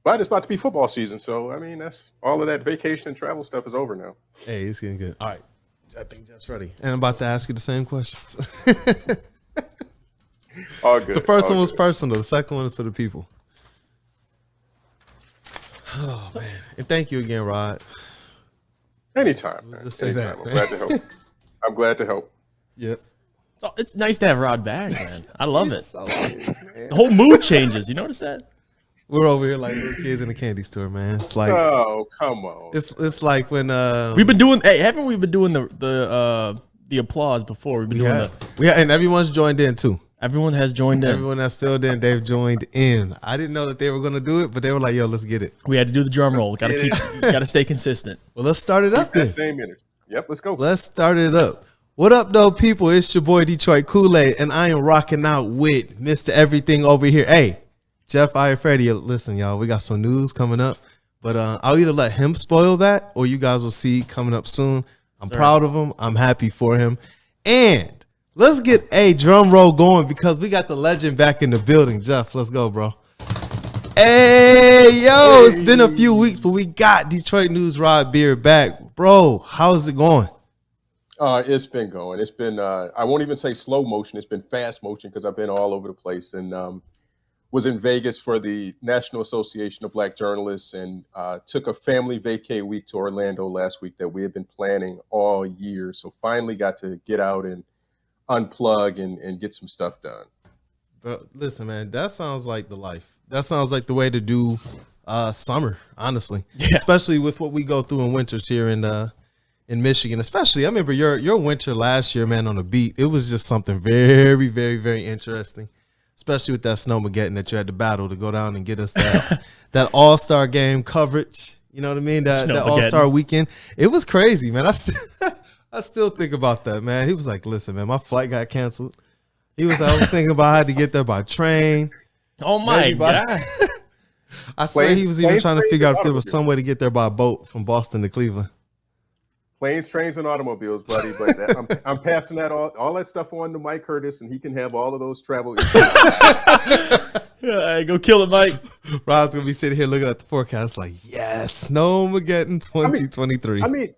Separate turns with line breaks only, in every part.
But it's about to be football season, so I mean, that's all of that vacation and travel stuff is over now.
Hey, it's getting good. All right, I think Jeff's ready, and I'm about to ask you the same questions.
All good.
The first one was personal. The second one is for the people. Oh man, and thank you again, Rod.
Anytime, man.
Just say
Anytime.
that.
I'm glad to help. I'm glad to help.
Yep.
It's nice to have Rod back, man. I love it.
So serious, man.
The whole mood changes. You notice that?
We're over here like little kids in a candy store, man. It's like,
Oh, come on.
it's like when
We've been doing. Hey, haven't we been doing the applause before? We've been doing
and everyone's joined in too.
Everyone has joined in.
Everyone that's filled in, they've joined in. I didn't know that they were gonna do it, but they were like, "Yo, let's get it."
We had to do the drum roll. Got to stay consistent.
Well, let's start it up then.
Same energy. Yep, let's go.
Let's start it up. What up, though, people? It's your boy Detroit Kool-Aid, and I am rocking out with Mr. Everything over here. Hey, Jeff Iafredi, listen, y'all, we got some news coming up, but I'll either let him spoil that or you guys will see coming up soon. I'm proud of him. I'm happy for him. And let's get a drum roll going because we got the legend back in the building. Jeff, let's go, bro. Hey, yo, it's been a few weeks, but we got Detroit News Rod Beard back. Bro, how's it going?
It's been going. It's been, I won't even say slow motion. It's been fast motion because I've been all over the place and was in Vegas for the National Association of Black Journalists and took a family vacay week to Orlando last week that we had been planning all year. So finally got to get out and unplug and get some stuff done.
But listen, man, that sounds like the life. That sounds like the way to do summer, honestly. Yeah. Especially with what we go through in winters here in Michigan. Especially, I remember your winter last year, man, on the beat. It was just something very, very, very interesting. Especially with that Snowmageddon that you had to battle to go down and get us that All-Star game coverage. You know what I mean? That All-Star weekend. It was crazy, man. I still think about that, man. He was like, listen, man, my flight got canceled. I was thinking about how to get there by train.
Oh, my God.
I swear he was even trying to figure out if there was some way to get there by boat from Boston to Cleveland.
Planes, trains, and automobiles, buddy. But I'm passing that all that stuff on to Mike Curtis, and he can have all of those travel.
Yeah, go kill it, Mike.
Rod's gonna be sitting here looking at the forecast like, yes, Snowmageddon 2023.
I mean,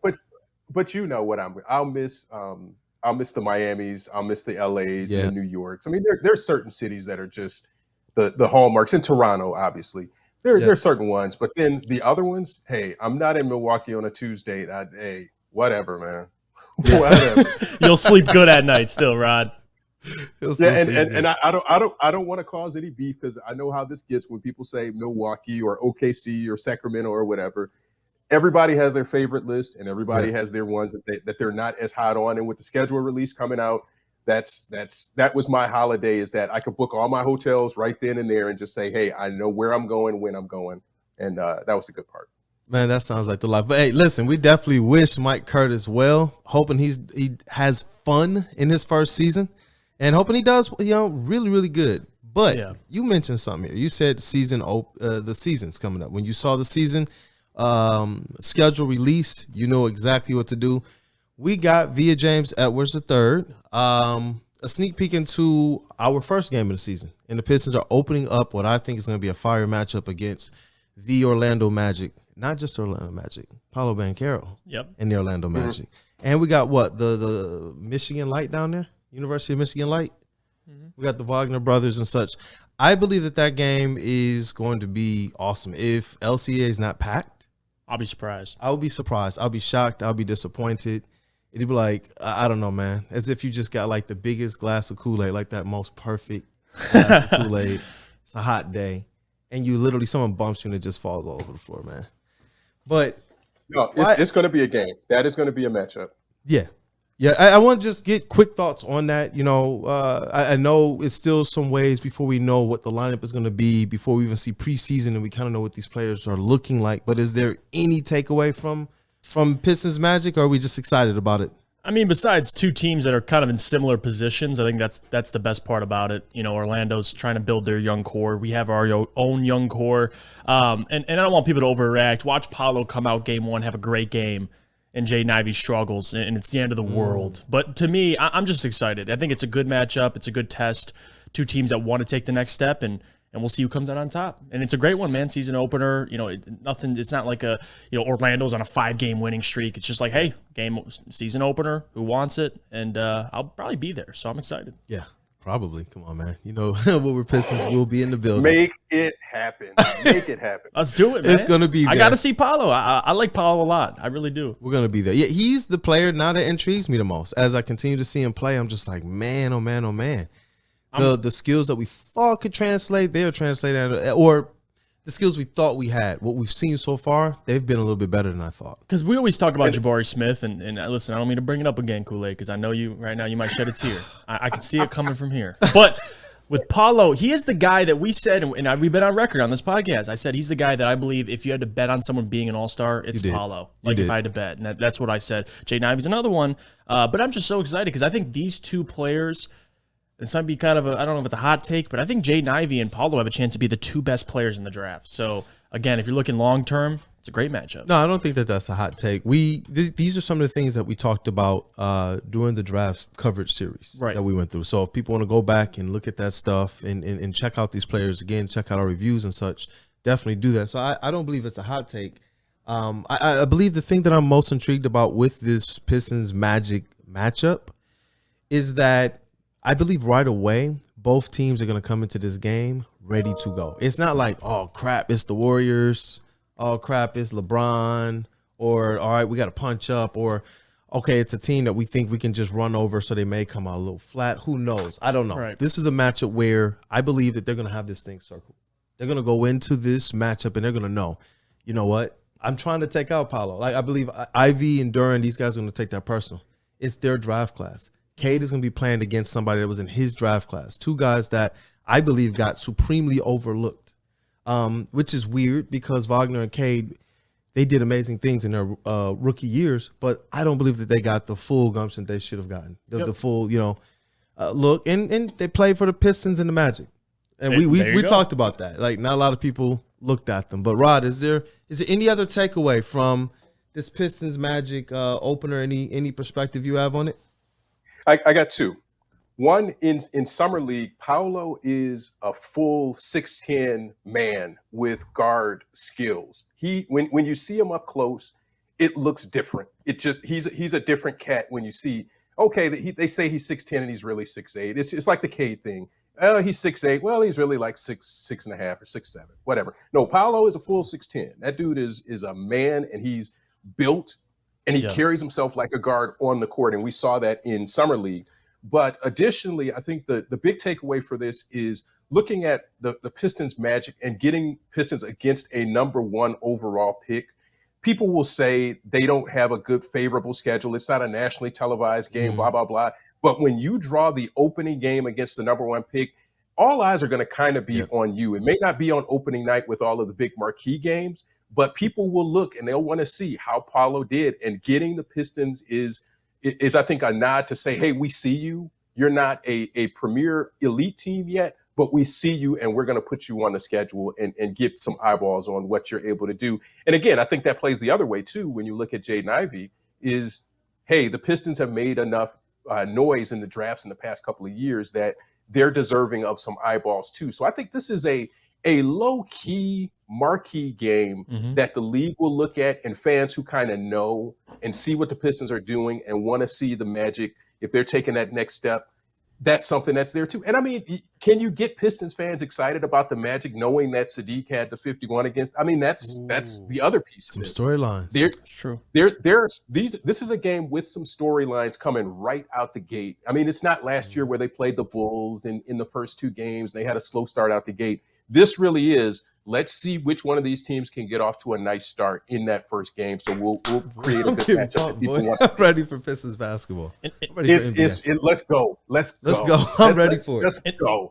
but you know what I'll miss. I'll miss the Miamis. I'll miss the LAs and the New Yorks. I mean, there's certain cities that are just the hallmarks. In Toronto, obviously. There are certain ones, but then the other ones, hey, I'm not in Milwaukee on a Tuesday. Hey, whatever, man. Whatever.
You'll sleep good at night still, Rod.
And I don't want to cause any beef because I know how this gets when people say Milwaukee or OKC or Sacramento or whatever. Everybody has their favorite list, and everybody has their ones that they're not as hot on. And with the schedule release coming out, that was my holiday, is that I could book all my hotels right then and there and just say, hey, I know where I'm going, when I'm going. And that was the good part.
Man, that sounds like the life. But hey, listen, we definitely wish Mike Curtis well, hoping he has fun in his first season and hoping he does, really, really good. But you mentioned something here. You said the season's coming up. When you saw the season schedule release, you know exactly what to do. We got, via James Edwards III, a sneak peek into our first game of the season. And the Pistons are opening up what I think is going to be a fire matchup against the Orlando Magic. Not just Orlando Magic, Paolo Banchero and the Orlando Magic. And we got the Michigan Light down there, University of Michigan Light. We got the Wagner brothers and such. I believe that game is going to be awesome. If LCA is not packed,
I'll be surprised.
I'll be surprised. I'll be shocked. I'll be disappointed. It'd be like, I don't know, man. As if you just got like the biggest glass of Kool-Aid, like that most perfect glass of Kool-Aid. It's a hot day. And someone bumps you and it just falls all over the floor, man. But
no, it's going to be a game. That is going to be a matchup.
Yeah. Yeah, I want to just get quick thoughts on that. I know it's still some ways before we know what the lineup is going to be, before we even see preseason and we kind of know what these players are looking like. But is there any takeaway from Pistons Magic, or are we just excited about it?
I mean, besides two teams that are kind of in similar positions, I think that's the best part about it. Orlando's trying to build their young core. We have our own young core. And I don't want people to overreact. Watch Paolo come out game one, have a great game, and Jaden Ivey struggles, and it's the end of the world. But to me, I'm just excited. I think it's a good matchup. It's a good test. Two teams that want to take the next step, and and we'll see who comes out on top. And it's a great one, man. Season opener. It's not like Orlando's on a 5-game winning streak. It's just like, hey, season opener. Who wants it? And I'll probably be there, so I'm excited.
Yeah, probably. Come on, man. Woodward Pistons will be in the building.
Make it happen. Make it happen.
Let's do it, man.
It's gonna be there.
I got to see Paolo. I like Paolo a lot. I really do.
We're gonna be there. Yeah, he's the player now that intrigues me the most. As I continue to see him play, I'm just like, man, oh man, oh man. The skills that we thought could translate, they're translating, or the skills we thought we had, what we've seen so far, they've been a little bit better than I thought.
Because we always talk about Jabari Smith, and listen, I don't mean to bring it up again, Kool-Aid, because I know you right now, you might shed a tear. I can see it coming from here. But with Paolo, he is the guy that we said, and we've been on record on this podcast. I said he's the guy that I believe if you had to bet on someone being an all-star, it's Paolo. If I had to bet, and that's what I said. Jaden Ivey's another one. But I'm just so excited because I think these two players. This might be kind of I don't know if it's a hot take, but I think Jaden Ivey and Paolo have a chance to be the two best players in the draft. So, again, if you're looking long-term, it's a great matchup.
No, I don't think that's a hot take. These are some of the things that we talked about during the draft coverage series that we went through. So if people want to go back and look at that stuff and check out these players again, check out our reviews and such, definitely do that. So I don't believe it's a hot take. I believe the thing that I'm most intrigued about with this Pistons Magic matchup is that I believe right away, both teams are going to come into this game ready to go. It's not like, oh, crap, it's the Warriors. Oh, crap, it's LeBron. Or, all right, we got to punch up. Or, okay, it's a team that we think we can just run over, so they may come out a little flat. Who knows? I don't know. Right. This is a matchup where I believe that they're going to have this thing circled. They're going to go into this matchup, and they're going to know, you know what? I'm trying to take out Paolo. Like, I believe Ivy and Duran, these guys are going to take that personal. It's their draft class. Cade is going to be playing against somebody that was in his draft class. Two guys that I believe got supremely overlooked, which is weird because Wagner and Cade, they did amazing things in their rookie years, but I don't believe that they got the full gumption they should have gotten, the full, look. And they played for the Pistons and the Magic, and we talked about that. Like, not a lot of people looked at them. But Rod, is there any other takeaway from this Pistons Magic opener? Any perspective you have on it?
I got two. One, in Summer League, Paolo is a full 6'10" man with guard skills. When you see him up close, it looks different. He's a different cat when you see, okay, they say he's 6'10" and he's really 6'8". It's like the Cade thing. He's 6'8". Well, he's really like 6'5" or 6'7", whatever. No, Paolo is a full 6'10". That dude is a man, and he's built. And he carries himself like a guard on the court, and we saw that in Summer League. But additionally, I think the big takeaway for this is looking at the Pistons Magic and getting Pistons against a number 1 overall pick. People will say they don't have a good, favorable schedule. It's not a nationally televised game, blah, blah, blah. But when you draw the opening game against the number 1 pick, all eyes are going to kind of be on you. It may not be on opening night with all of the big marquee games, but people will look and they'll want to see how Paolo did. And getting the Pistons is I think, a nod to say, hey, we see you. You're not a premier elite team yet, but we see you, and we're going to put you on the schedule and get some eyeballs on what you're able to do. And again, I think that plays the other way, too, when you look at Jaden Ivey, is, hey, the Pistons have made enough noise in the drafts in the past couple of years that they're deserving of some eyeballs, too. So I think this is a low-key marquee game that the league will look at, and fans who kind of know and see what the Pistons are doing and want to see the Magic, if they're taking that next step, that's something that's there too. And I mean, can you get Pistons fans excited about the Magic knowing that Saddiq had the 51 against? I mean, that's the other piece of this.
Some storylines.
True.
This is a game with some storylines coming right out the gate. I mean, it's not last year where they played the Bulls in the first 2 games. They had a slow start out the gate. This really is, let's see which one of these teams can get off to a nice start in that first game. So we'll create a good matchup.
I'm ready for Pistons basketball.
Let's go. Let's
go. I'm ready for it.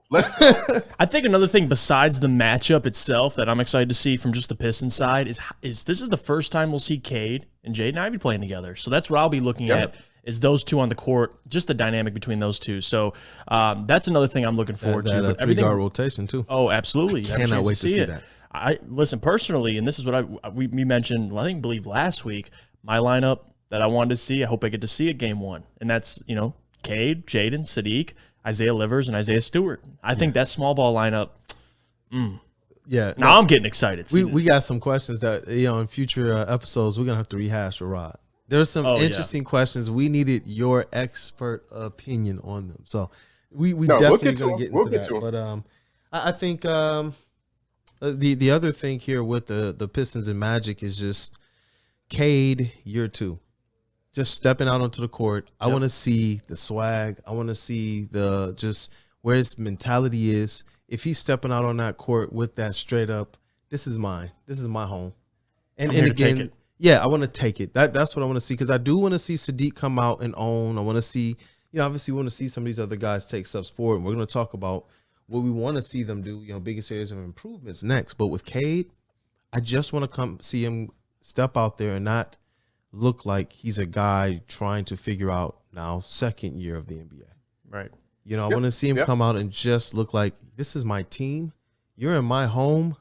Let's go.
I think another thing besides the matchup itself that I'm excited to see from just the Pistons side is this is the first time we'll see Cade and Jaden Ivey playing together. So that's what I'll be looking at. Is those two on the court, just the dynamic between those two. So that's another thing I'm looking forward to.
That 3-guard rotation, too.
Oh, absolutely.
I cannot wait to see that.
I listen personally, and this is what we mentioned, I believe last week, my lineup that I wanted to see, I hope I get to see at game 1. And that's, Cade, Jaden, Saddiq, Isaiah Livers, and Isaiah Stewart. I think that small ball lineup,
Yeah.
Now I'm getting excited.
We got some questions that, in future episodes, we're going to have to rehash with Rod. There's some interesting questions. We needed your expert opinion on them. So we definitely going to get into that. But I think the other thing here with the Pistons and Magic is just Cade year 2. Just stepping out onto the court. I want to see the swag. I want to see just where his mentality is. If he's stepping out on that court with that straight up, this is mine. This is my home. And again, I want to take it. That's what I want to see, because I do want to see Saddiq come out and own. I want to see, obviously we want to see some of these other guys take steps forward. We're going to talk about what we want to see them do, biggest areas of improvements next. But with Cade, I just want to come see him step out there and not look like he's a guy trying to figure out now second year of the NBA.
Right.
I want to see him come out and just look like, this is my team. You're in my home.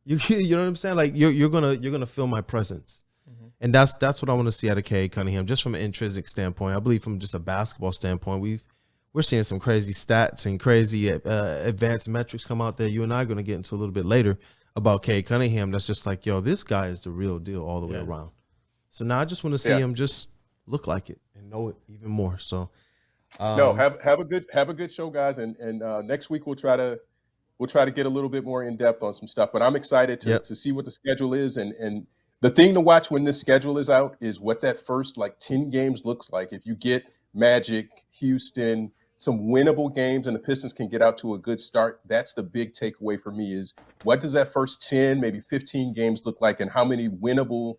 You know what I'm saying? Like you're gonna feel my presence. Mm-hmm. And that's what I want to see out of Cade Cunningham, just from an intrinsic standpoint. I believe from just a basketball standpoint, we're seeing some crazy stats and crazy advanced metrics come out there. You and I are going to get into a little bit later about Cade Cunningham. That's just like, this guy is the real deal all the way around. So now I just want to see him just look like it and know it even more. So
have a good show, guys. And next week we'll try to get a little bit more in depth on some stuff. But I'm excited to see what the schedule is. And the thing to watch when this schedule is out is what that first 10 games looks like. If you get Magic, Houston, some winnable games, and the Pistons can get out to a good start, that's the big takeaway for me, is what does that first 10, maybe 15 games look like, and how many winnable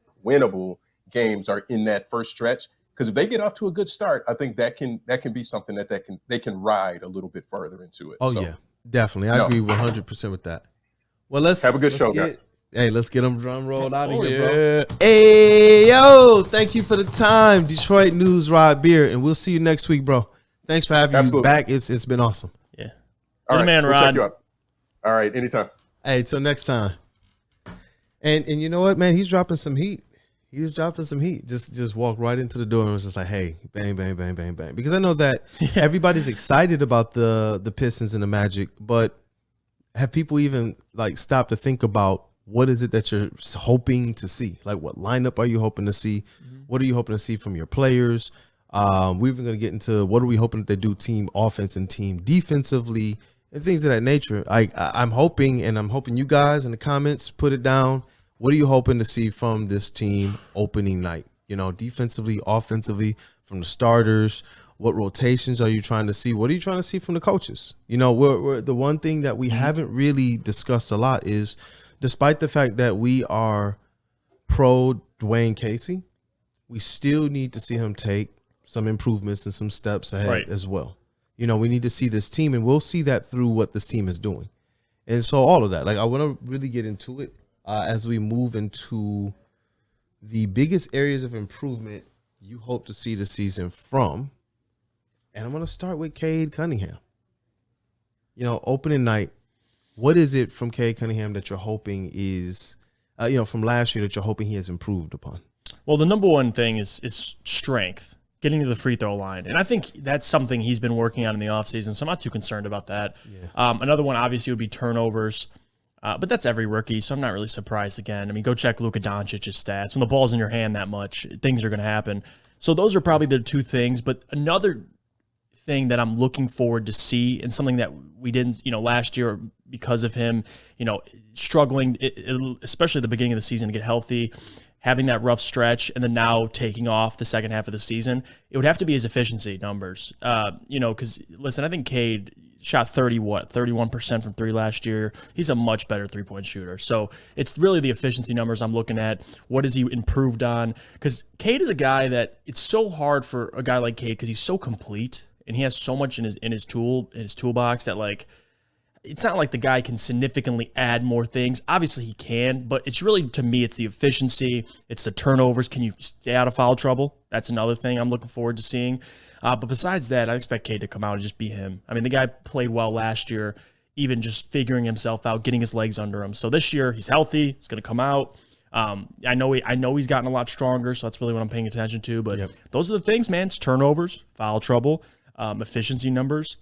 games are in that first stretch? Because if they get off to a good start, I think that can be something that they can ride a little bit further into it.
Oh, yeah, definitely. I agree 100% with that. Well, let's
have a good show, guys.
Hey, let's get them drum rolled out of here, bro. Hey, yo, thank you for the time, Detroit News, Rod Beer, and we'll see you next week, bro. Thanks for having you back. It's been awesome.
Yeah.
All right,
man,
we'll
Rod.
check you out. All right, anytime.
Hey, till next time. And you know what, man? He's dropping some heat. Just walked right into the door and was just like, hey, bang, bang, bang, bang, bang. Because I know that everybody's excited about the Pistons and the Magic, but have people even stopped to think about what is it that you're hoping to see? Like, what lineup are you hoping to see? Mm-hmm. What are you hoping to see from your players? We're even going to get into what are we hoping that they do team offense and team defensively and things of that nature. I'm hoping you guys in the comments put it down. What are you hoping to see from this team opening night? Defensively, offensively, from the starters. What rotations are you trying to see? What are you trying to see from the coaches? We're the one thing that we haven't really discussed a lot is, despite the fact that we are pro Dwayne Casey, we still need to see him take some improvements and some steps ahead as well. We need to see this team, and we'll see that through what this team is doing. And so all of that, I want to really get into it as we move into the biggest areas of improvement you hope to see the season from. And I'm going to start with Cade Cunningham. Opening night, what is it from Cade Cunningham that you're hoping is, from last year that you're hoping he has improved upon?
Well, the number one thing is strength, getting to the free throw line. And I think that's something he's been working on in the offseason, so I'm not too concerned about that. Yeah. Another one, obviously, would be turnovers. But that's every rookie, so I'm not really surprised again. I mean, go check Luka Doncic's stats. When the ball's in your hand that much, things are going to happen. So those are probably the two things. But another thing that I'm looking forward to see, and something that we didn't, last year because of him, struggling, especially at the beginning of the season to get healthy, having that rough stretch, and then now taking off the second half of the season, it would have to be his efficiency numbers. Because, listen, I think Cade shot 31% from three last year. He's a much better three-point shooter. So it's really the efficiency numbers I'm looking at. What has he improved on? Because Cade is a guy that it's so hard for a guy like Cade because he's so complete and he has so much in his toolbox that it's not like the guy can significantly add more things. Obviously he can, but it's really, to me, it's the efficiency, it's the turnovers. Can you stay out of foul trouble? That's another thing I'm looking forward to seeing. But besides that, I expect Cade to come out and just be him. I mean, the guy played well last year, even just figuring himself out, getting his legs under him. So this year, he's healthy. He's going to come out. I know he's gotten a lot stronger, so that's really what I'm paying attention to. But those are the things, man. It's turnovers, foul trouble, efficiency numbers.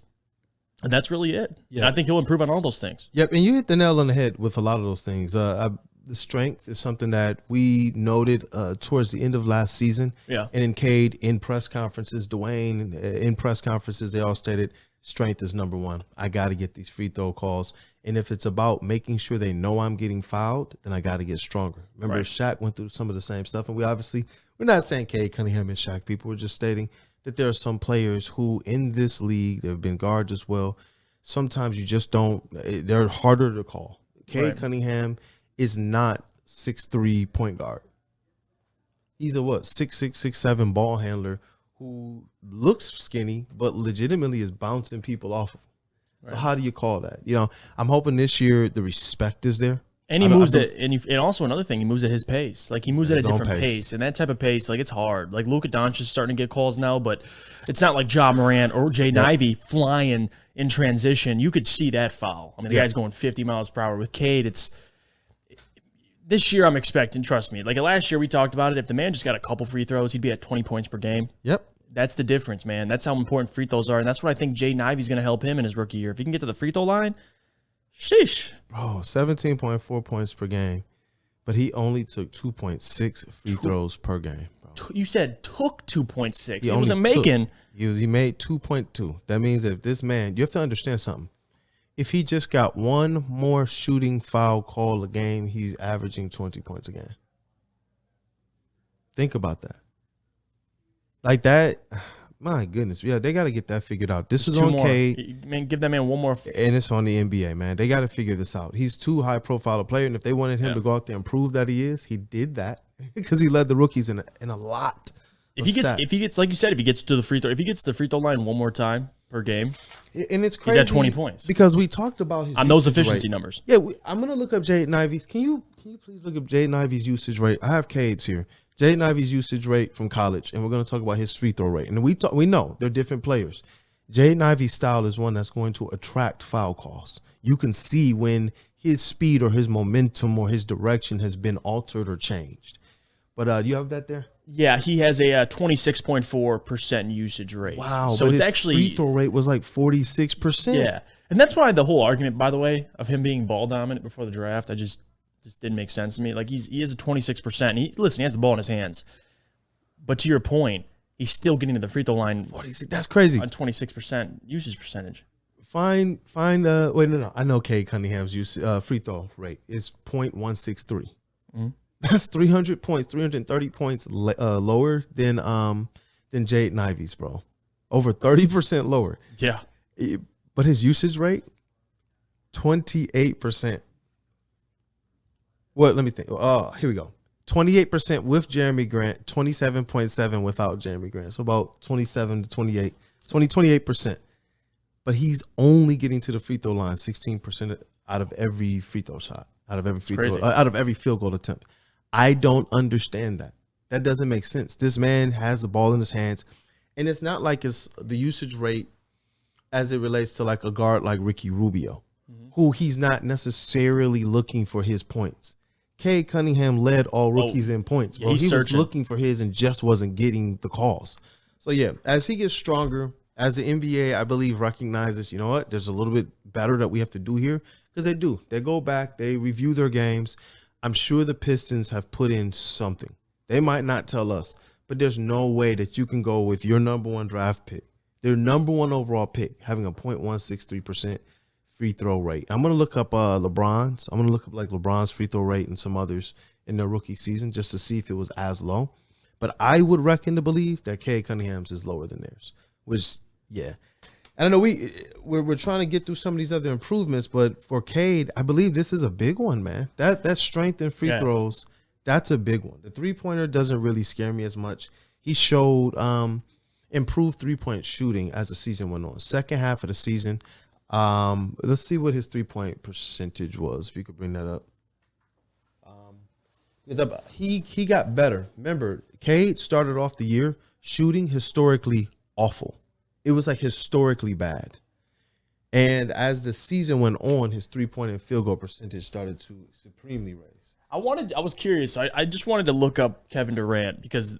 And that's really it.
Yeah.
And I think he'll improve on all those things.
Yep, and you hit the nail on the head with a lot of those things. The strength is something that we noted towards the end of last season.
Yeah.
And in Cade, in press conferences, Dwayne, in press conferences, they all stated strength is number one. I got to get these free throw calls. And if it's about making sure they know I'm getting fouled, then I got to get stronger. Remember, Shaq went through some of the same stuff. And we're not saying Cade Cunningham is Shaq. People, we're just stating that there are some players who in this league, they've been guards as well. Sometimes you just don't, they're harder to call. Cade Cunningham is not 6'3" point guard. He's a 6'6", 6'7" ball handler who looks skinny, but legitimately is bouncing people off of him. So how do you call that? I'm hoping this year the respect is there.
And he moves it, and also another thing, he moves at his pace. Like, he moves at a different pace. And that type of pace, like, it's hard. Like, Luka Doncic is starting to get calls now, but it's not like Ja Morant or Jay Ivey flying in transition. You could see that foul. I mean, the guy's going 50 miles per hour. With Cade, this year I'm expecting, trust me. Like, last year we talked about it. If the man just got a couple free throws, he'd be at 20 points per game.
Yep.
That's the difference, man. That's how important free throws are, and that's what I think Jay Ivey's going to help him in his rookie year. If he can get to the free throw line, sheesh.
Bro, 17.4 points per game, but he only took 2.6 free throws per game. Bro.
You said took 2.6. He wasn't making.
He made 2.2. That means that if this man, you have to understand something. If he just got one more shooting foul call a game, he's averaging 20 points a game. Think about that. Like that, my goodness. Yeah, they got to get that figured out. This is on Cade.
Man, give that man one more.
And it's on the NBA, man. They got to figure this out. He's too high-profile a player, and if they wanted him to go out there and prove that he is, he did that because he led the rookies in a lot.
If he gets, like you said, if he gets to the free throw, if he gets to the free throw line one more time per game,
and it's crazy,
he's at 20 points
because we talked about his
on those efficiency numbers.
Yeah, I'm gonna look up Jaden Ivey's. Can you please look up Jaden Ivey's usage rate? I have Cade's here. Jaden Ivey's usage rate from college, and we're going to talk about his free throw rate. And we know they're different players. Jaden Ivey's style is one that's going to attract foul calls. You can see when his speed or his momentum or his direction has been altered or changed. But do you have that there?
Yeah, he has a 26.4% usage rate.
Wow,
so
but
it's
his
actually
free throw rate was like 46%.
Yeah, and that's why the whole argument, by the way, of him being ball dominant before the draft, just didn't make sense to me. Like, he has a 26%. He has the ball in his hands. But to your point, he's still getting to the free throw line.
46, that's crazy.
On 26% usage percentage.
Wait, no. I know Cade Cunningham's free throw rate is 0.163. Mm-hmm. That's 300 points, 330 points lower than Jaden Ivey's, bro. Over 30% lower.
Yeah.
But his usage rate, 28%. Well, let me think. Oh, here we go. 28% with Jeremy Grant, 27.7 without Jeremy Grant. So about 27 to 28%. But he's only getting to the free throw line 16% out of every free throw shot, out of every out of every field goal attempt. I don't understand that. That doesn't make sense. This man has the ball in his hands, and it's not like it's the usage rate as it relates to like a guard like Ricky Rubio, who he's not necessarily looking for his points. Cade Cunningham led all rookies in points, bro. He was looking for his and just wasn't getting the calls. So, yeah, as he gets stronger, as the NBA, I believe, recognizes, you know what, there's a little bit better that we have to do here, because they do. They go back, they review their games. I'm sure the Pistons have put in something. They might not tell us, but there's no way that you can go with your number one draft pick, their number one overall pick, having a 0.163% free throw rate. I'm going to look up LeBron's. I'm going to look up like LeBron's free throw rate and some others in their rookie season just to see if it was as low. But I would reckon to believe that Cade Cunningham's is lower than theirs, which, yeah. And I know we're trying to get through some of these other improvements, but for Cade, I believe this is a big one, man. That strength in free throws, that's a big one. The three-pointer doesn't really scare me as much. He showed improved three-point shooting as the season went on. Second half of the season, let's see what his three-point percentage was, if you could bring that up. He got better. Remember, Cade started off the year shooting historically awful. It was like historically bad. And as the season went on, his three-point and field goal percentage started to supremely raise.
I was curious. I just wanted to look up Kevin Durant because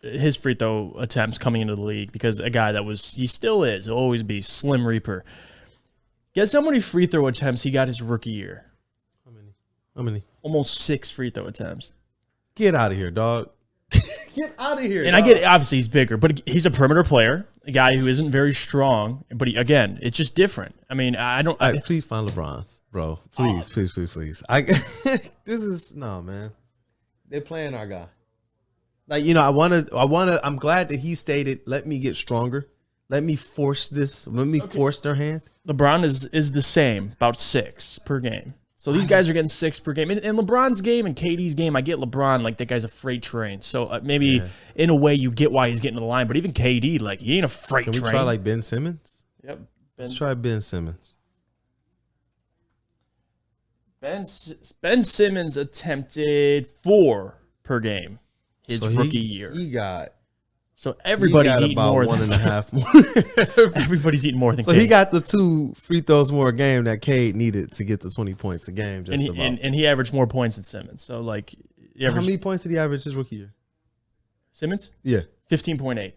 his free throw attempts coming into the league, because a guy that he still is, he'll always be Slim Reaper. Guess how many free throw attempts he got his rookie year?
How many?
Almost 6 free throw attempts.
Get out of here, dog. Get out of here.
And dog. I get it, obviously he's bigger, but he's a perimeter player, a guy who isn't very strong. But again, it's just different. I mean,
please find LeBron's, bro. Please. This is no, man. They're playing our guy. Like, I'm glad that he stated, let me get stronger. Let me force this. Let me force their hand.
LeBron is the same, about 6 per game. So these guys are getting 6 per game. In LeBron's game and KD's game, I get LeBron, like, that guy's a freight train. So maybe in a way you get why he's getting to the line. But even KD, like, he ain't a freight train.
Can we try, like, Ben Simmons?
Yep.
Let's try Ben Simmons.
Ben Simmons attempted 4 per game his rookie year. So everybody's eating more than
1.5 more.
Everybody's eating more than
So
Cade.
he got the 2 free throws more a game that Cade needed to get to 20 points a game.
And he averaged more points than Simmons. So, like,
how many points did he average his rookie year?
Simmons?
Yeah.
15.8.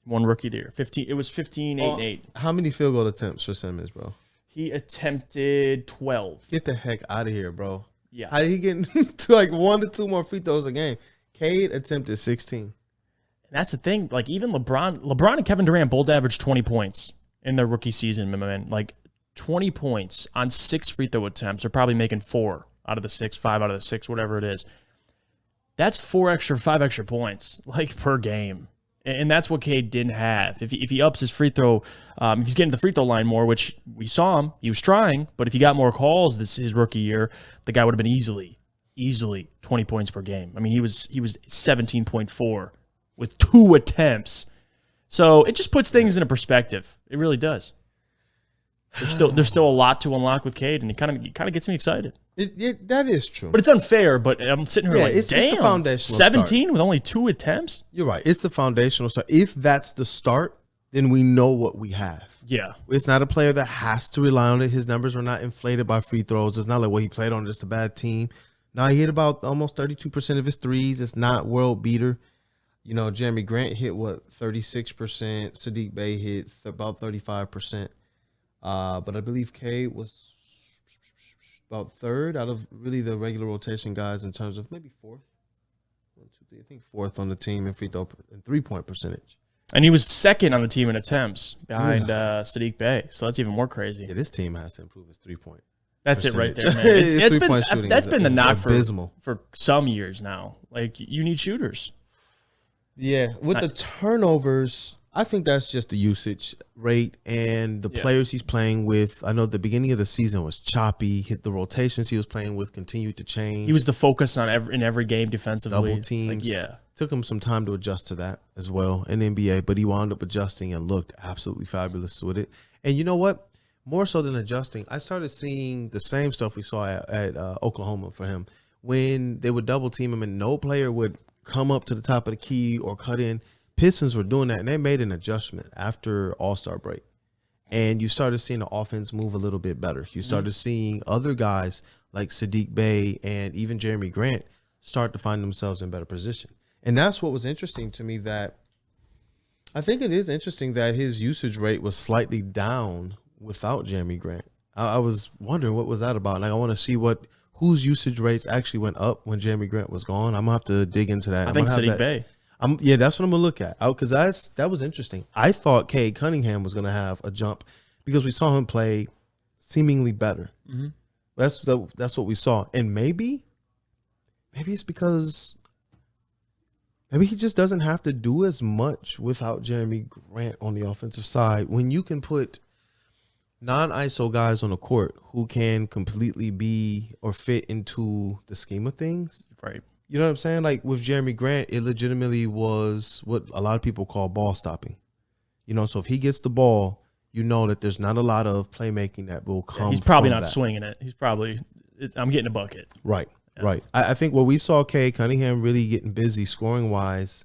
One rookie year. 15. It was 15.88.
How many field goal attempts for Simmons, bro?
He attempted 12.
Get the heck out of here, bro.
Yeah.
How did he get to like 1 to 2 more free throws a game? Cade attempted 16.
That's the thing. Like, even LeBron and Kevin Durant both averaged 20 points in their rookie season, man. Like, 20 points on 6 free throw attempts. They're probably making 4 out of the 6, 5 out of the 6, whatever it is. That's 5 extra points, like, per game. And that's what Cade didn't have. If he ups his free throw, if he's getting to the free throw line more, which we saw him, he was trying. But if he got more calls his rookie year, the guy would have been easily 20 points per game. I mean, he was 17.4 with 2 attempts. So it just puts things in a perspective. It really does. There's still a lot to unlock with Cade, and it kind of gets me excited.
That is true.
But it's unfair, but I'm sitting here like, damn,
it's the foundational
17
start.
With only 2 attempts?
You're right. It's the foundational start. If that's the start, then we know what we have.
Yeah.
It's not a player that has to rely on it. His numbers were not inflated by free throws. It's not like, well, he played on just a bad team. No, he hit about almost 32% of his threes. It's not world beater. You know, Jeremy Grant hit, 36%. Saddiq Bey hit about 35%. But I believe Cade was about 3rd out of really the regular rotation guys in terms of maybe 4th. 1, 2, 3. I think 4th on the team in free throw and 3-point percentage.
And he was 2nd on the team in attempts behind Saddiq Bey. So that's even more crazy.
Yeah, this team has to improve its 3-point.
That's
percentage.
it right there, man. That's been the knock for some years now. Like, you need shooters.
Yeah, with the turnovers, I think that's just the usage rate and the players he's playing with. I know the beginning of the season was choppy. Hit the rotations he was playing with continued to change.
He was the focus on in every game defensively.
Double teams.
Like,
took him some time to adjust to that as well in the NBA, but he wound up adjusting and looked absolutely fabulous with it. And you know what? More so than adjusting, I started seeing the same stuff we saw at Oklahoma for him. When they would double team him and no player would come up to the top of the key or cut in. Pistons were doing that, and they made an adjustment after All-Star break. And you started seeing the offense move a little bit better. You started seeing other guys like Saddiq Bey and even Jeremy Grant start to find themselves in better position. And that's what was interesting to me, that I think it is interesting that his usage rate was slightly down without Jeremy Grant. I was wondering what was that about. Like, I want to see whose usage rates actually went up when Jeremy Grant was gone. I'm going to have to dig into that.
I think Saddiq Bey.
Yeah, that's what I'm going to look at. Because that was interesting. I thought Cade Cunningham was going to have a jump because we saw him play seemingly better. Mm-hmm. That's what we saw. And maybe it's because maybe he just doesn't have to do as much without Jeremy Grant on the offensive side. When you can put non-ISO guys on the court who can completely be or fit into the scheme of things.
Right.
You know what I'm saying? Like with Jeremy Grant, it legitimately was what a lot of people call ball stopping. You know, so if he gets the ball, you know that there's not a lot of playmaking that will come.
He's probably
from
not
that.
Swinging it. He's probably, I'm getting a bucket.
Right, right. I think what we saw Cade Cunningham really getting busy scoring wise.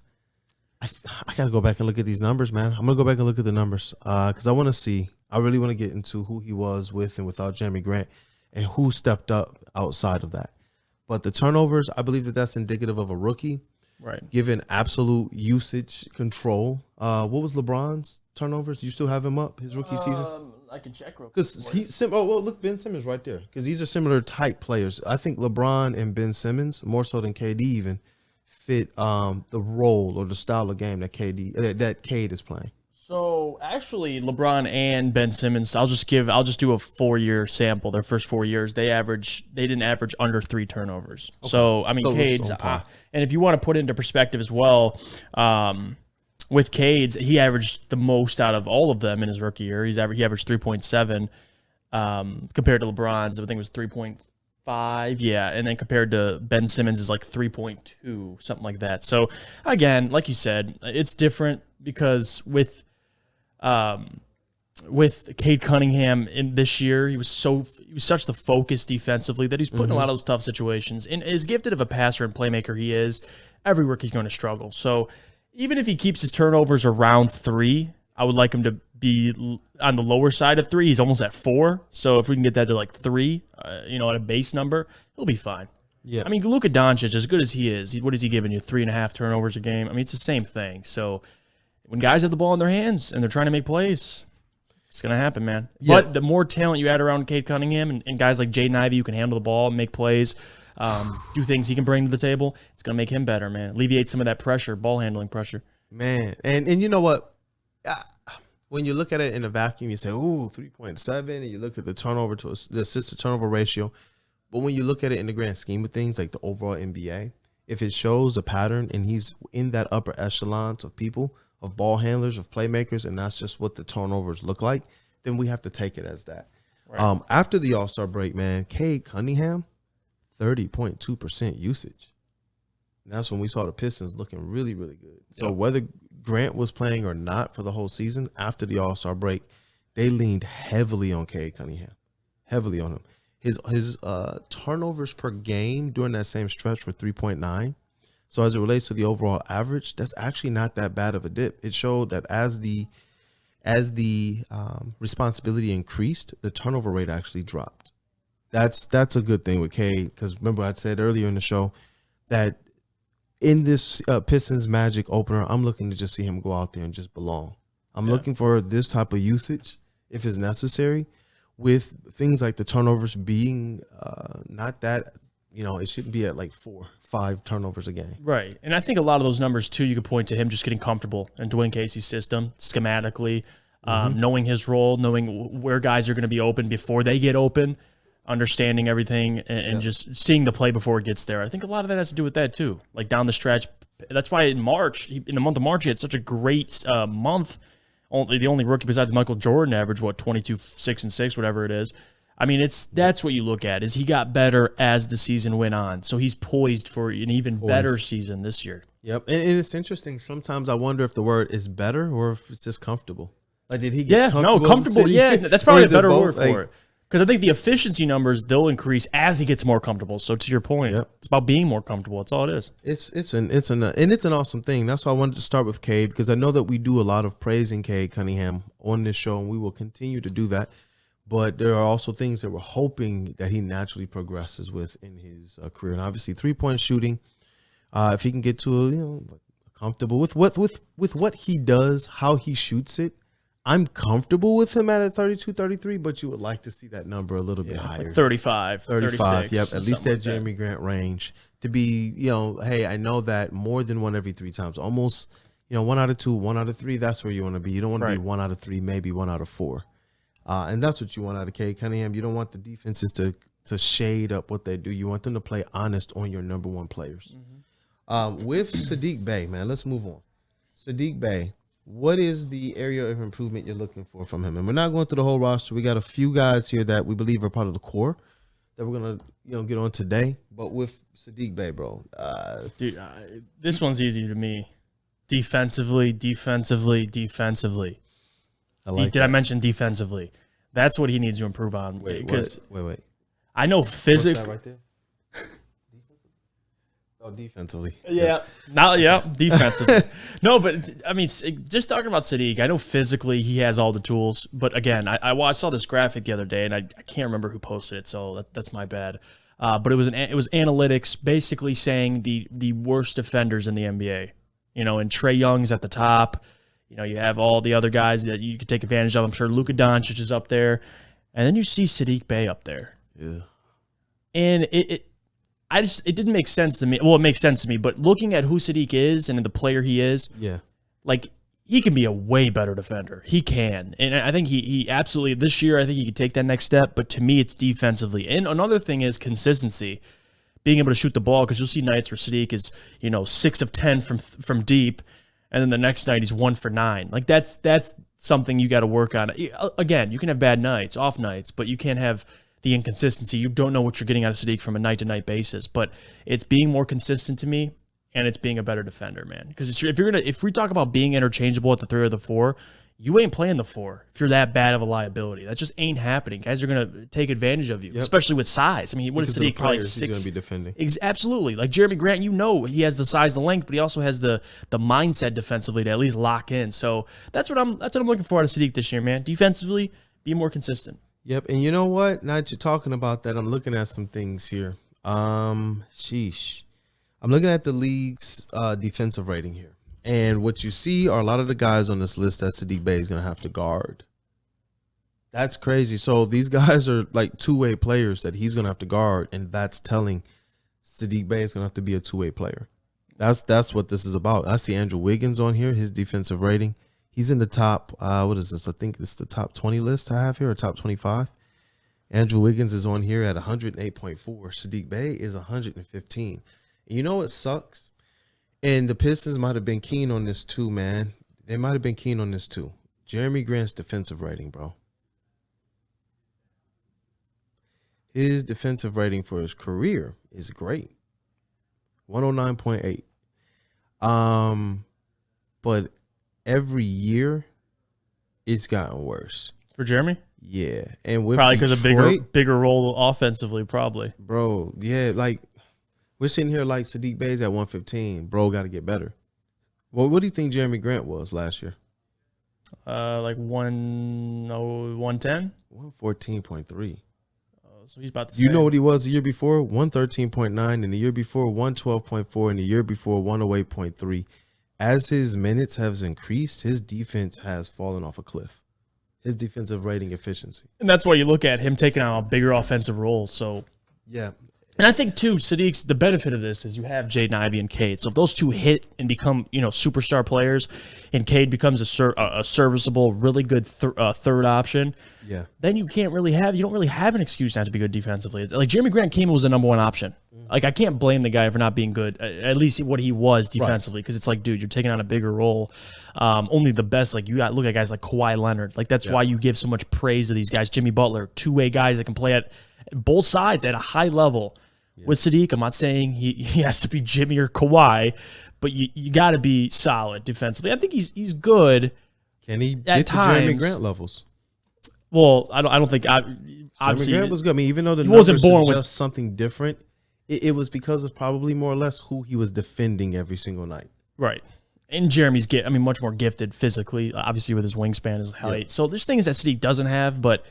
I got to go back and look at these numbers, man. I'm going to go back and look at the numbers because I want to see. I really want to get into who he was with and without Jeremy Grant and who stepped up outside of that. But the turnovers, I believe that's indicative of a rookie.
Right.
Given absolute usage control. What was LeBron's turnovers? Do you still have him up his rookie season?
I can check real quick.
Because look, Ben Simmons right there. Because these are similar type players. I think LeBron and Ben Simmons, more so than KD even, fit the role or the style of game that Cade is playing.
So actually, LeBron and Ben Simmons, I'll just do a 4-year sample. Their first 4 years, they didn't average under 3 turnovers. Okay. So I mean, Cade's, and if you want to put it into perspective as well, with Cade's, he averaged the most out of all of them in his rookie year. He averaged 3.7 compared to LeBron's. I think it was 3.5, yeah, and then compared to Ben Simmons is like 3.2, something like that. So again, like you said, it's different because with Cade Cunningham in this year, he was such the focus defensively that he's put in a lot of those tough situations. And as gifted of a passer and playmaker he is, every rookie's going to struggle. So even if he keeps his turnovers around 3, I would like him to be on the lower side of 3. He's almost at 4. So if we can get that to like 3, at a base number, he'll be fine.
Yeah.
I mean, Luka Doncic, as good as he is, what is he giving you? 3.5 turnovers a game? I mean, it's the same thing. So when guys have the ball in their hands and they're trying to make plays, it's going to happen, man. Yeah. But the more talent you add around Cade Cunningham and guys like Jaden Ivey who can handle the ball and make plays, do things he can bring to the table, it's going to make him better, man. Alleviate some of that pressure, ball handling pressure.
Man, and you know what? When you look at it in a vacuum, you say, ooh, 3.7, and you look at the the assist-to-turnover ratio. But when you look at it in the grand scheme of things, like the overall NBA, if it shows a pattern and he's in that upper echelon of people, of ball handlers, of playmakers, and that's just what the turnovers look like, then we have to take it as that. Right. After the All-Star break, man, Cade Cunningham, 30.2% usage. And that's when we saw the Pistons looking really, really good. So whether Grant was playing or not for the whole season, after the All-Star break, they leaned heavily on Cade Cunningham, heavily on him. His turnovers per game during that same stretch were 3.9. So as it relates to the overall average, that's actually not that bad of a dip. It showed that as the responsibility increased, the turnover rate actually dropped. That's a good thing with Cade, because remember I said earlier in the show that in this Pistons Magic opener, I'm looking to just see him go out there and just belong. I'm looking for this type of usage if it's necessary, with things like the turnovers being not that, it shouldn't be at like 4-5 turnovers a game.
Right. And I think a lot of those numbers, too, you could point to him just getting comfortable in Dwayne Casey's system, schematically, knowing his role, knowing where guys are going to be open before they get open, understanding everything, and just seeing the play before it gets there. I think a lot of that has to do with that, too. Like down the stretch. That's why in the month of March, he had such a great month. The only rookie besides Michael Jordan averaged, 22, 6, and 6, whatever it is. I mean, that's what you look at, is he got better as the season went on. So he's poised for an even better season this year.
Yep. And it's interesting. Sometimes I wonder if the word is better or if it's just comfortable. Like, did he get comfortable?
No, comfortable. Yeah, that's probably a better word for it. Because I think the efficiency numbers, they'll increase as he gets more comfortable. So to your point, it's about being more comfortable. That's all it is.
It's an awesome thing. That's why I wanted to start with Cade, because I know that we do a lot of praising Cade Cunningham on this show, and we will continue to do that. But there are also things that we're hoping that he naturally progresses with in his career. And obviously, 3-point shooting, if he can get to comfortable with what he does, how he shoots it. I'm comfortable with him at a 32, 33, but you would like to see that number a little bit higher.
Like 35, 36.
Yep, at least that Jeremy Grant range to be, hey, I know that more than 1 every 3 times. Almost, 1 out of 2, 1 out of 3, that's where you want to be. You don't want to be 1 out of 3, maybe 1 out of 4. And that's what you want out of Cade Cunningham. You don't want the defenses to shade up what they do. You want them to play honest on your number 1 players. With Saddiq Bey, man, let's move on. Saddiq Bey. What is the area of improvement you're looking for from him? And we're not going through the whole roster. We got a few guys here that we believe are part of the core that we're going to get on today. But with Saddiq Bey, bro.
Dude, this one's easy to me. Defensively. I mention defensively? That's what he needs to improve on.
Wait.
I know physically.
What's that right there? Oh, defensively.
Defensively. No, but I mean, just talking about Saddiq, I know physically he has all the tools, but again, I saw this graphic the other day, and I can't remember who posted it, so that's my bad. But it was analytics basically saying the worst defenders in the NBA. And Trae Young's at the top. You have all the other guys that you could take advantage of. I'm sure Luka Doncic is up there. And then you see Saddiq Bey up there.
Yeah.
And it didn't make sense to me. Well, it makes sense to me, but looking at who Saddiq is and the player he is, like, he can be a way better defender. He can. And I think he absolutely, this year, I think he could take that next step. But to me, it's defensively. And another thing is consistency. Being able to shoot the ball, because you'll see nights where Saddiq is, 6 of 10 from deep, and then the next night he's 1 for 9. Like, that's something you got to work on. Again, you can have bad nights, off nights, but you can't have the inconsistency. You don't know what you're getting out of Saddiq from a night-to-night basis. But it's being more consistent to me, and it's being a better defender, man. Because if we talk about being interchangeable at the 3 or the 4, you ain't playing the 4 if you're that bad of a liability. That just ain't happening. Guys are going to take advantage of you, especially with size. I mean, what is Saddiq? Probably 6.
He's going to be defending.
Absolutely. Like Jeremy Grant, he has the size, the length, but he also has the mindset defensively to at least lock in. So that's what I'm looking for out of Saddiq this year, man. Defensively, be more consistent.
Yep. And you know what? Now that you're talking about that, I'm looking at some things here. Sheesh. I'm looking at the league's defensive rating here. And what you see are a lot of the guys on this list that Saddiq Bey is going to have to guard. That's crazy. So these guys are like two-way players that he's going to have to guard, and that's telling Saddiq Bey is going to have to be a two-way player. That's what this is about. I see Andrew Wiggins on here, his defensive rating. He's in the top, what is this? I think it's the top 20 list I have here, or top 25. Andrew Wiggins is on here at 108.4. Saddiq Bey is 115. And you know what sucks? And the Pistons might have been keen on this too, man. They might have been keen on this too. Jeremy Grant's defensive rating, bro. His defensive rating for his career is great. 109.8. But every year it's gotten worse.
For Jeremy?
Yeah. And with
probably because of bigger role offensively, probably.
Bro, yeah, like we're sitting here like Saddiq Bey's at 115. Bro, got to get better. Well, what do you think Jeremy Grant was last year?
Like 110?
114.3.
So he's about to
You know what he was the year before? 113.9, and the year before 112.4, and the year before 108.3. As his minutes have increased, his defense has fallen off a cliff. His defensive rating efficiency.
And that's why you look at him taking on a bigger offensive role. So
yeah.
And I think, too, Saddiq's, the benefit of this is you have Jaden Ivey and Cade. So if those two hit and become, superstar players, and Cade becomes a serviceable, really good third option, then you don't really have an excuse not to be good defensively. Like Jeremy Grant came and was the number one option. Like I can't blame the guy for not being good, at least what he was defensively, because it's like, dude, you're taking on a bigger role. Only the best, like you got look at guys like Kawhi Leonard. Like that's why you give so much praise to these guys. Jimmy Butler, two-way guys that can play at both sides at a high level. With Saddiq, I'm not saying he has to be Jimmy or Kawhi, but you got to be solid defensively. I think he's good.
Can he get to Jeremy Grant levels?
Well, I don't think. Obviously,
Jeremy Grant was good. I mean, even though the numbers wasn't born with something different, it was because of probably more or less who he was defending every single night.
Right. And Jeremy's much more gifted physically, obviously with his wingspan, his height. Yeah. So there's things that Saddiq doesn't have. But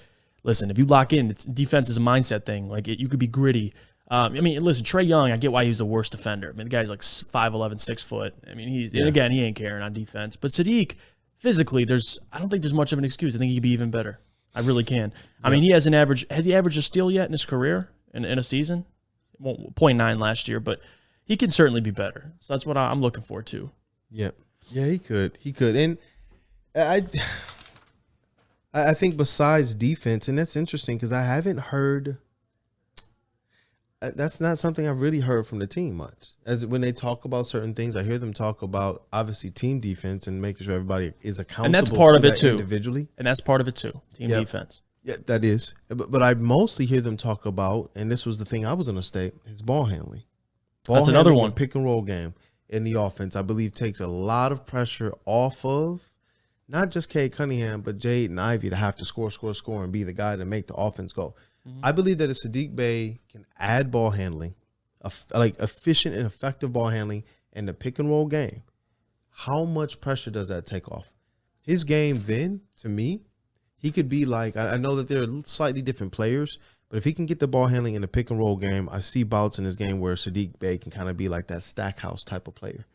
listen, if you lock in, defense is a mindset thing. Like you could be gritty. Listen, Trae Young, I get why he's the worst defender. I mean, the guy's like 5'11", 6 foot. I mean, and again, he ain't caring on defense. But Saddiq, physically, I don't think there's much of an excuse. I think he could be even better. I really can. I mean, has he averaged a steal yet in his career in a season? 0.9 last year, but he can certainly be better. So that's what I'm looking for too.
Yeah, he could. And I think besides defense, and that's interesting because I haven't heard. That's not something I've really heard from the team much. As when they talk about certain things, I hear them talk about obviously team defense and making sure everybody is accountable.
And that's part of it too,
individually.
And that's part of it too, team defense.
Yeah, that is. But I mostly hear them talk about, and this was the thing I was going to state, is ball handling.
That's another one.
Pick and roll game in the offense, I believe, takes a lot of pressure off of not just Cade Cunningham, but Jaden Ivey to have to score, and be the guy to make the offense go. I believe that if Saddiq Bey can add ball handling, like efficient and effective ball handling in the pick and roll game, how much pressure does that take off? His game then, to me, he could be like, I know that they're slightly different players, but if he can get the ball handling in the pick and roll game, I see bouts in his game where Saddiq Bey can kind of be like that Stackhouse type of player.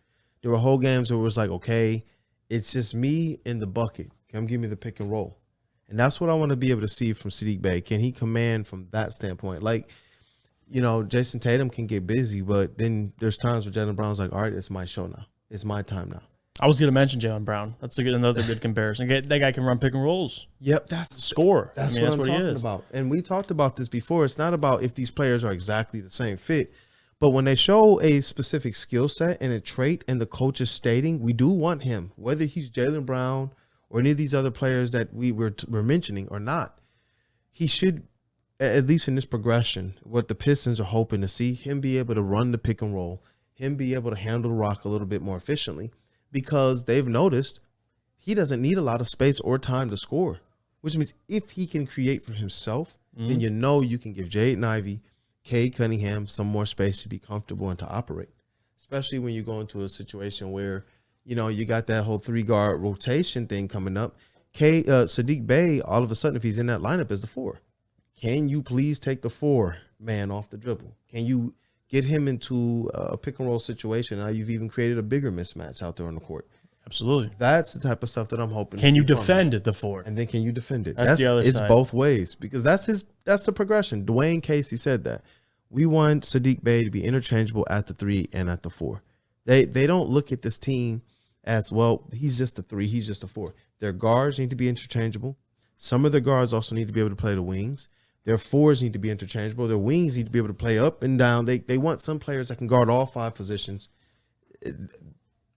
There were whole games where it was like, okay, It's just me in the bucket. Come give me the pick and roll. And that's what I want to be able to see from Saddiq Bey. Can he command from that standpoint? Like, Jason Tatum can get busy, but then there's times where Jaylen Brown's like, all right, it's my show now. It's my time now.
I was going to mention Jaylen Brown. That's another good comparison. That guy can run pick and rolls.
Yep, that's
score.
That's what I'm talking about. And we talked about this before. It's not about if these players are exactly the same fit, but when they show a specific skill set and a trait, and the coach is stating we do want him, whether he's Jaylen Brown or any of these other players that we're mentioning or not, he should, at least in this progression, what the Pistons are hoping to see, him be able to run the pick and roll, him be able to handle the rock a little bit more efficiently. Because they've noticed he doesn't need a lot of space or time to score, which means if he can create for himself, then you can give Jaden Ivey, Cade Cunningham some more space to be comfortable and to operate, especially when you go into a situation where, you got that whole 3-guard rotation thing coming up. Saddiq Bey, all of a sudden, if he's in that lineup, is the 4. Can you please take the 4 man off the dribble? Can you get him into a pick and roll situation? Now you've even created a bigger mismatch out there on the court.
Absolutely.
That's the type of stuff that I'm hoping.
Can you defend the 4?
And then can you defend it?
That's the other side.
It's both ways, because that's the progression. Dwayne Casey said that. We want Saddiq Bey to be interchangeable at the 3 and at the 4. They don't look at this team as, well, he's just a 3, he's just a 4. Their guards need to be interchangeable. Some of their guards also need to be able to play the wings. Their 4s need to be interchangeable. Their wings need to be able to play up and down. They want some players that can guard all 5 positions.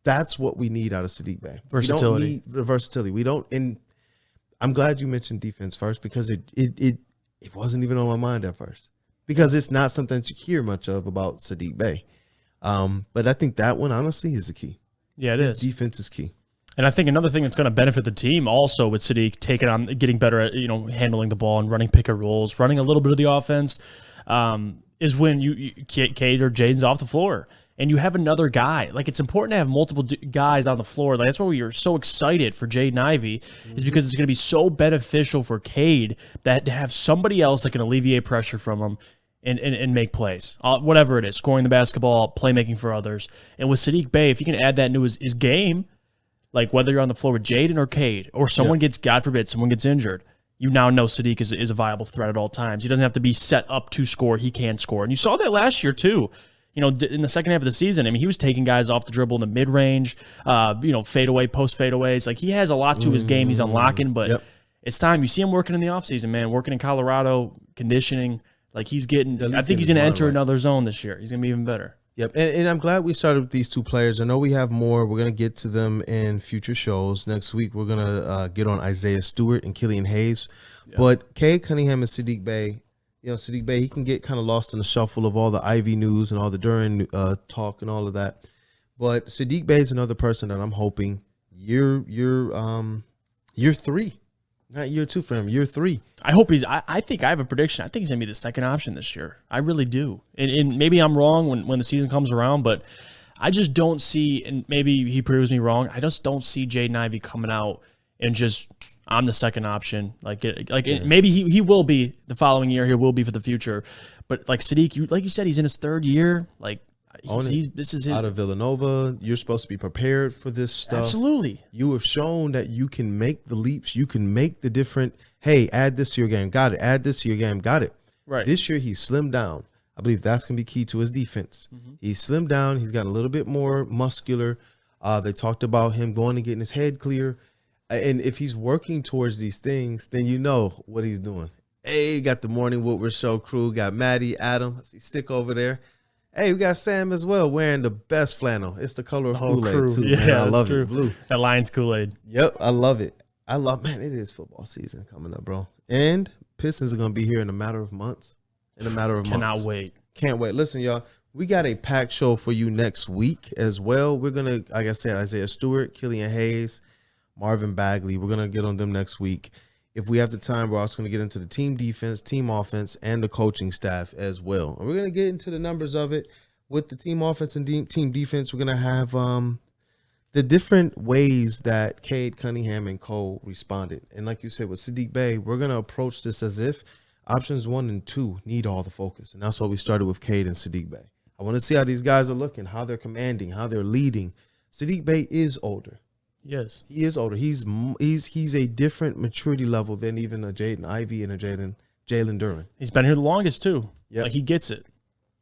That's what we need out of Saddiq Bey.
Versatility.
We don't need the versatility. We don't. And I'm glad you mentioned defense first, because it wasn't even on my mind at first, because it's not something that you hear much of about Saddiq Bey. But I think that one honestly is the key.
Yeah, it is.
Defense is key.
And I think another thing that's going to benefit the team also with Saddiq getting better at handling the ball and running pick and rolls, running a little bit of the offense, is when Cade or Jaden's off the floor and you have another guy. Like, it's important to have multiple guys on the floor. Like, that's why we are so excited for Jaden Ivey, is because it's going to be so beneficial for Cade that to have somebody else that can alleviate pressure from him and make plays, whatever it is, scoring the basketball, playmaking for others. And with Saddiq Bey, if you can add that into his game, like whether you're on the floor with Jaden or Cade, or someone gets, God forbid, someone gets injured, you now know Saddiq is a viable threat at all times. He doesn't have to be set up to score. He can score. And you saw that last year too. In the second half of the season, I mean, he was taking guys off the dribble in the mid-range, fadeaway, post-fadeaways. Like, he has a lot to his game he's unlocking, but it's time. You see him working in the offseason, man, working in Colorado, conditioning. Like, I think he's going to enter another zone this year. He's going to be even better.
Yep, and I'm glad we started with these 2 players. I know we have more. We're going to get to them in future shows. Next week, we're going to get on Isaiah Stewart and Killian Hayes. Yep. But Cade Cunningham and Saddiq Bey, Saddiq Bey, he can get kind of lost in the shuffle of all the Ivy news and all the Duran talk and all of that. But Saddiq Bey is another person that I'm hoping year 3. Not year 2 for him, year 3.
I hope I think I have a prediction. I think he's going to be the second option this year. I really do. And maybe I'm wrong when the season comes around, but I just don't see, and maybe he proves me wrong, I just don't see Jaden Ivey coming out and just, I'm the second option. Maybe he will be the following year. He will be for the future. But like Saddiq, like you said, he's in his 3rd year. Like, this is
out of Villanova. You're supposed to be prepared for this stuff.
Absolutely.
You have shown that you can make the leaps. You can make the different, hey, add this to your game. Got it. Add this to your game. Got it.
Right.
This year, he's slimmed down. I believe that's going to be key to his defense. He's slimmed down. He's gotten a little bit more muscular. They talked about him going and getting his head clear. And if he's working towards these things, then you know what he's doing. Hey, got the Morning Woodward Show crew. Got Maddie, Adam. I see Stick over there. Hey, we got Sam as well wearing the best flannel. It's the color of Kool-Aid too.
Yeah,
man. I love it. Blue.
That Lions Kool-Aid.
Yep, I love it. Man, it is football season coming up, bro. And Pistons are going to be here in a matter of months.
Cannot wait.
Can't wait. Listen, y'all, we got a packed show for you next week as well. We're going to, like I said, Isaiah Stewart, Killian Hayes, Marvin Bagley. We're going to get on them next week. If we have the time, we're also going to get into the team defense, team offense, and the coaching staff as well. And we're going to get into the numbers of it. With the team offense and team defense, we're going to have the different ways that Cade Cunningham and Cole responded. And like you said, with Saddiq Bey, we're going to approach this as if options 1 and 2 need all the focus. And that's why we started with Cade and Saddiq Bey. I want to see how these guys are looking, how they're commanding, how they're leading. Saddiq Bey is older.
Yes,
he is older. He's a different maturity level than even a Jaden Ivey and a Jalen Duren.
He's been here the longest too.
Yep.
Like he gets it.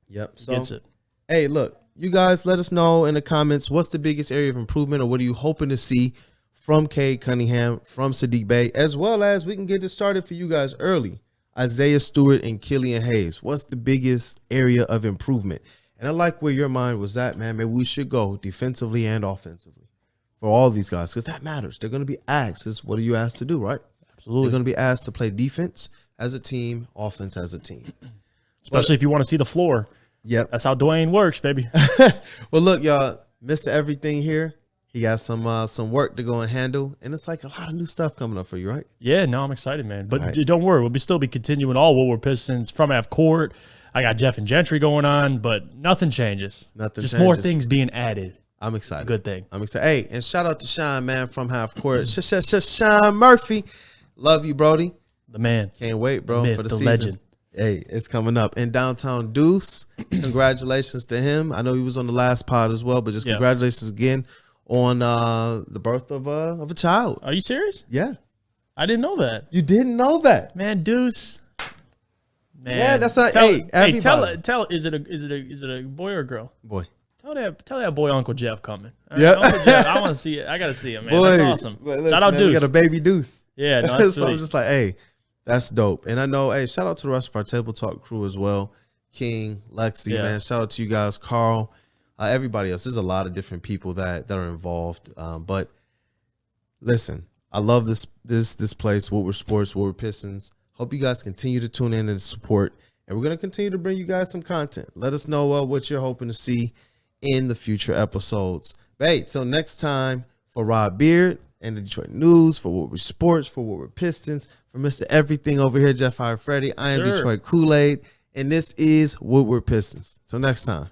Yep.
He gets it.
Hey, look, you guys, let us know in the comments what's the biggest area of improvement, or what are you hoping to see from Cade Cunningham, from Saddiq Bey, as well as we can get it started for you guys early. Isaiah Stewart and Killian Hayes. What's the biggest area of improvement? And I like where your mind was at, man. Maybe we should go defensively and offensively for all these guys, because that matters. They're going to be asked. This is what are you asked to do, right?
Absolutely.
They're going to be asked to play defense as a team, offense as a team.
Especially if you want to see the floor.
Yep.
That's how Dwayne works, baby.
Well, look, y'all, Mr. Everything here. He got some work to go and handle, and it's like a lot of new stuff coming up for you, right?
Yeah, no, I'm excited, man. But
right.
Don't worry, we'll still be continuing all Woodward Pistons from half court. I got Jeff and Gentry going on, but nothing changes. Just more things being added.
I'm excited.
Good thing.
I'm excited. Hey, and shout out to Sean, man, from half court. Sean Murphy. Love you, Brody.
The man.
Can't wait, bro,
Myth,
for the
the
season.
legend.
Hey, it's coming up. In Downtown Deuce, congratulations to him. I know he was on the last pod as well, but just congratulations again on the birth of a child.
Are you serious?
Yeah.
I didn't know that.
You didn't know that?
Man, Deuce. Man.
Yeah, that's like, hey,
tell is it a boy or a girl?
Boy.
Tell that boy Uncle Jeff coming.
Yeah.
Uncle Jeff, I want to see it. I got to see it, man.
Boy,
that's awesome.
Listen,
shout out
man,
Deuce.
We got a baby Deuce.
Yeah, no, that's
so I'm just like, hey, that's dope. And I know, hey, shout out to the rest of our Table Talk crew as well. King, Lexi, man. Shout out to you guys, Carl, everybody else. There's a lot of different people that are involved. But listen, I love this place, Woodward Sports, Woodward Pistons. Hope you guys continue to tune in and support. And we're going to continue to bring you guys some content. Let us know what you're hoping to see in the future episodes. Hey, so next time, for Rob Beard and the Detroit News, for Woodward Sports, for Woodward Pistons, for Mr. Everything over here, Jeff Hire Freddy, I am Detroit Kool-Aid, and this is Woodward Pistons. Till next time.